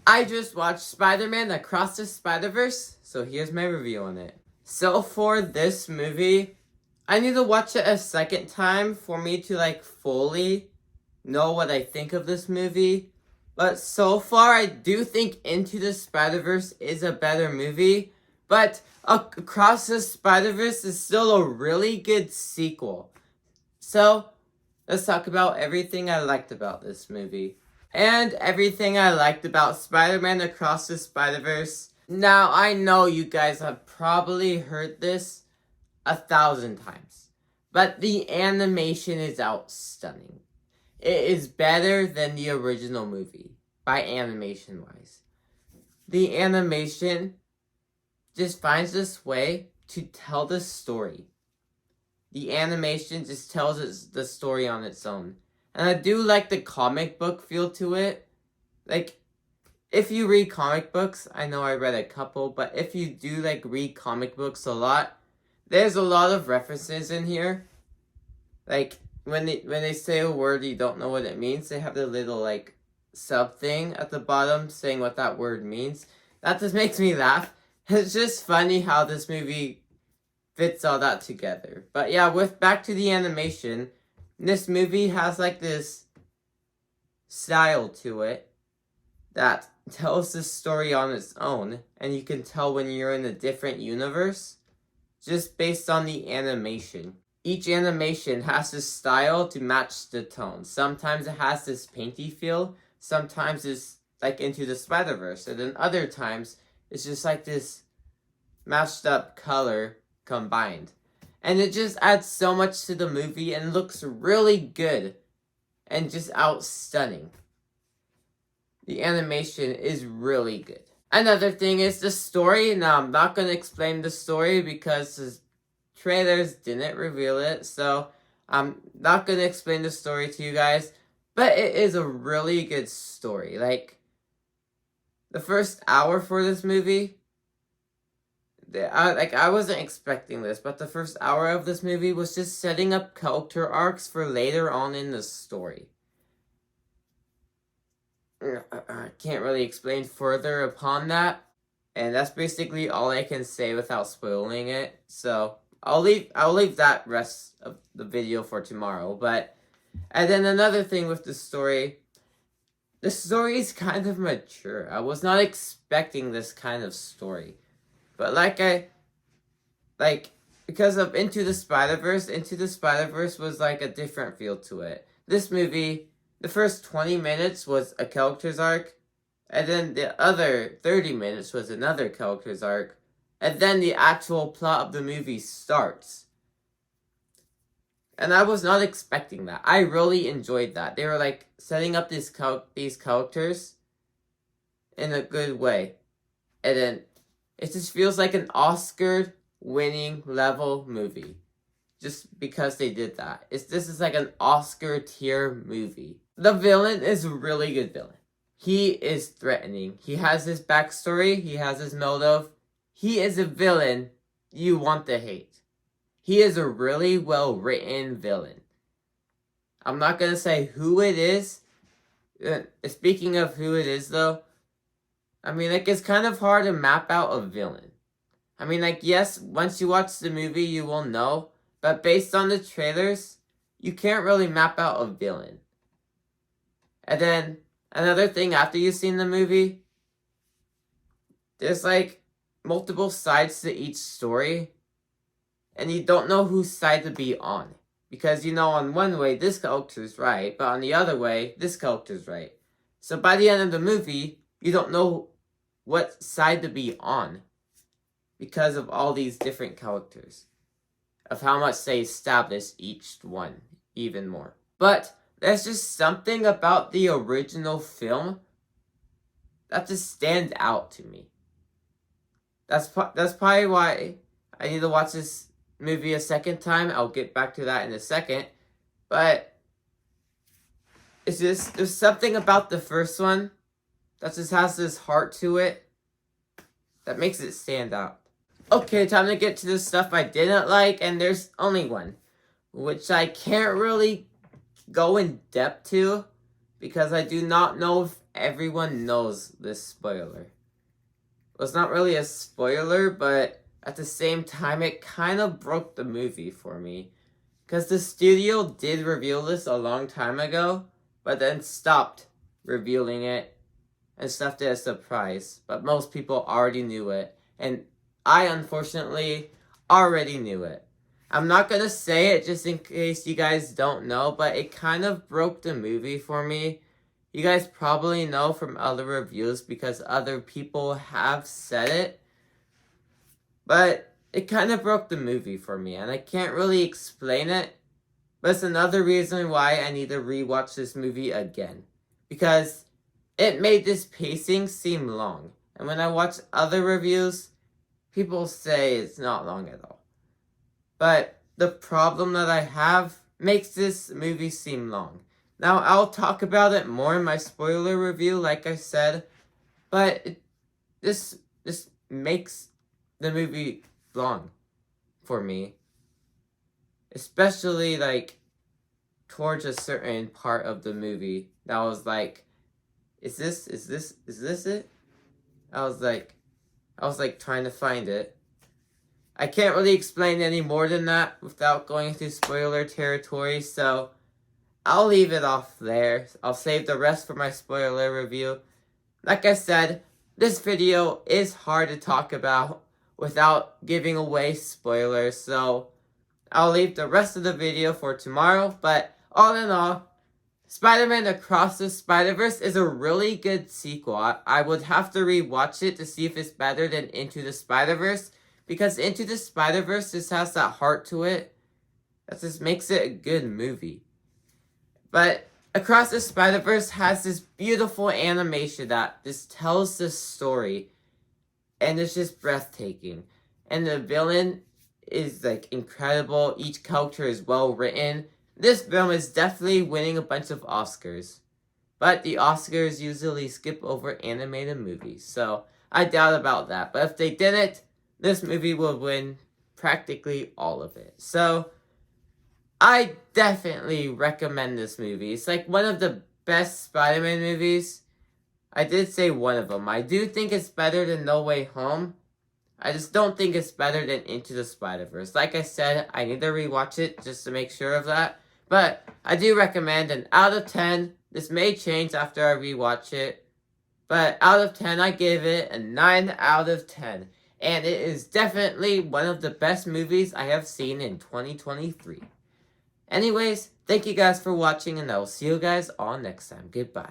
I just watched Spider-Man Across the Spider-Verse, so here's my review on it. So for this movie, I need to watch it a second time for me to fully know what I think of this movie. But so far, I do think Into the Spider-Verse is a better movie. But Across the Spider-Verse is still a really good sequel. So, let's talk about everything I liked about this movie. And everything I liked about Spider-Man Across the Spider-Verse. Now, I know you guys have probably heard this 1,000 times. But the animation is outstanding. It is better than the original movie, by animation-wise. The animation just finds this way to tell the story. The animation just tells the story on its own. And I do like the comic book feel to it. If you read comic books, I know I read a couple, but if you do read comic books a lot, there's a lot of references in here. When they say a word you don't know what it means, they have the little sub thing at the bottom saying what that word means. That just makes me laugh. It's just funny how this movie fits all that together. But yeah, back to the animation, this movie has this style to it that tells the story on its own, and you can tell when you're in a different universe just based on the animation. Each animation has this style to match the tone. Sometimes it has this painty feel, sometimes it's Into the Spider-Verse, and then other times it's just this mashed up color combined. And it just adds so much to the movie and looks really good and just outstunning. The animation is really good. Another thing is the story. Now, I'm not going to explain the story because the trailers didn't reveal it, so I'm not going to explain the story to you guys, but it is a really good story. The first hour for this movie, I wasn't expecting this, but the first hour of this movie was just setting up character arcs for later on in the story. I can't really explain further upon that, and that's basically all I can say without spoiling it. So I'll leave that rest of the video for tomorrow. And then another thing with the story is kind of mature. I was not expecting this kind of story. But because of Into the Spider-Verse was a different feel to it. This movie, the first 20 minutes was a character's arc, and then the other 30 minutes was another character's arc, and then the actual plot of the movie starts. And I was not expecting that. I really enjoyed that. They were setting up these characters in a good way. And then it just feels like an Oscar-winning level movie. Just because they did that. This is an Oscar-tier movie. The villain is a really good villain. He is threatening. He has his backstory. He has his motive. He is a villain you want to hate. He is a really well-written villain. I'm not going to say who it is. Speaking of who it is, though, it's kind of hard to map out a villain. Yes, once you watch the movie, you will know. But based on the trailers, you can't really map out a villain. And then, another thing after you've seen the movie, there's multiple sides to each story. And you don't know whose side to be on. Because, on one way, this character's right. But on the other way, this character's right. So by the end of the movie, you don't know what side to be on. Because of all these different characters. Of how much they establish each one even more. But there's just something about the original film that just stands out to me. That's probably why I need to watch this movie a second time. I'll get back to that in a second. But it's just, there's something about the first one that just has this heart to it that makes it stand out. Okay, time to get to the stuff I didn't like, and there's only one, which I can't really go in depth to, because I do not know if everyone knows this spoiler. Well, it's not really a spoiler, but at the same time, it kind of broke the movie for me. Because the studio did reveal this a long time ago, but then stopped revealing it and left it as a surprise. But most people already knew it, and I unfortunately already knew it. I'm not going to say it just in case you guys don't know, but it kind of broke the movie for me. You guys probably know from other reviews because other people have said it. But it kind of broke the movie for me, and I can't really explain it. But it's another reason why I need to rewatch this movie again. Because it made this pacing seem long. And when I watch other reviews, people say it's not long at all. But the problem that I have makes this movie seem long. Now, I'll talk about it more in my spoiler review, like I said. But this makes the movie long for me. Especially, like, towards a certain part of the movie that was like, is this it? I was like trying to find it. I can't really explain any more than that without going through spoiler territory, so I'll leave it off there. I'll save the rest for my spoiler review. Like I said, this video is hard to talk about without giving away spoilers, so I'll leave the rest of the video for tomorrow, but all in all, Spider-Man Across the Spider-Verse is a really good sequel. I would have to rewatch it to see if it's better than Into the Spider-Verse, because Into the Spider-Verse just has that heart to it that just makes it a good movie. But Across the Spider-Verse has this beautiful animation that just tells the story, and it's just breathtaking. And the villain is like incredible. Each character is well written. This film is definitely winning a bunch of Oscars. But the Oscars usually skip over animated movies, so I doubt about that. But if they didn't, this movie will win practically all of it. So I definitely recommend this movie. It's like one of the best Spider-Man movies. I did say one of them. I do think it's better than No Way Home. I just don't think it's better than Into the Spider-Verse. Like I said, I need to rewatch it just to make sure of that. But I do recommend an out of 10. This may change after I rewatch it. But out of 10, I give it a 9 out of 10. And it is definitely one of the best movies I have seen in 2023. Anyways, thank you guys for watching, and I will see you guys all next time. Goodbye.